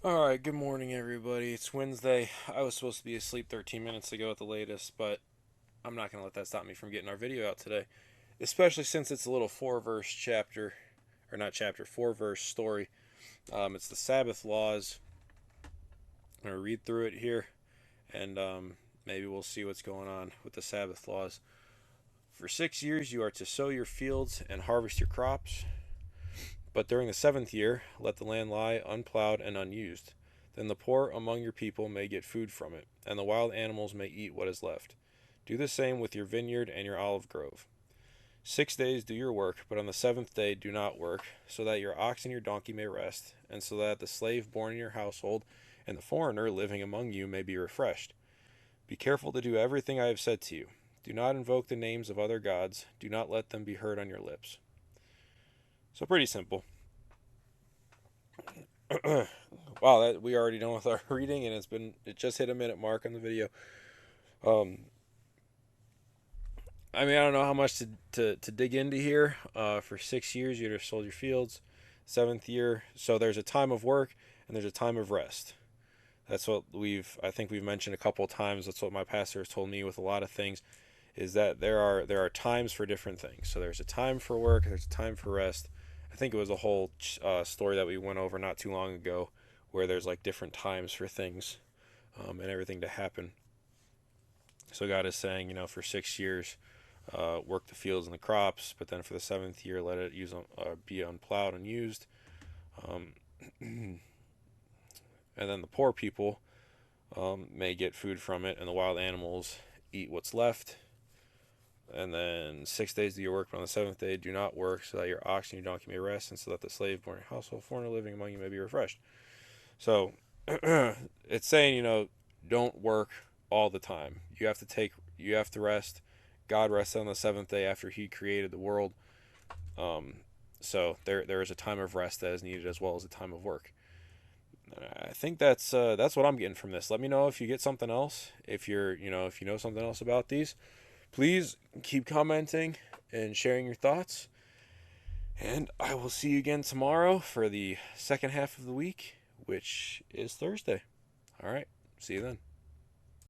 Alright, good morning, everybody. It's Wednesday. I was supposed to be asleep 13 minutes ago at the latest, but I'm not going to let that stop me from getting our video out today. Especially since it's a little four-verse chapter, or not chapter, four-verse story. It's the Sabbath Laws. I'm going to read through it here, and maybe we'll see what's going on with the Sabbath Laws. For 6 years you are to sow your fields and harvest your crops. But during the seventh year, let the land lie unplowed and unused. Then the poor among your people may get food from it, and the wild animals may eat what is left. Do the same with your vineyard and your olive grove. 6 days do your work, but on the seventh day do not work, so that your ox and your donkey may rest, and so that the slave born in your household and the foreigner living among you may be refreshed. Be careful to do everything I have said to you. Do not invoke the names of other gods. Do not let them be heard on your lips. So pretty simple. Wow, that we already done with our reading, and it just hit a minute mark on the video. Um, I mean, I don't know how much to dig into here. For 6 years, you'd have sold your fields. Seventh year, so there's a time of work and there's a time of rest. That's what I think we've mentioned a couple of times. That's what my pastor has told me with a lot of things, is that there are times for different things. So there's a time for work, there's a time for rest. I think it was a whole story that we went over not too long ago, where there's like different times for things, and everything to happen. So God is saying, for 6 years, work the fields and the crops, but then for the seventh year, let it be unplowed and used. Um, and then the poor people may get food from it, and the wild animals eat what's left. And then 6 days do your work, but on the seventh day do not work, so that your ox and your donkey may rest, and so that the slave born in your household, foreigner living among you, may be refreshed. So it's saying, don't work all the time. You have to rest. God rested on the seventh day after He created the world. Um, so there is a time of rest that is needed as well as a time of work. I think that's what I'm getting from this. Let me know if you get something else. If you know something else about these, please keep commenting and sharing your thoughts. And I will see you again tomorrow for the second half of the week, which is Thursday. All right. See you then.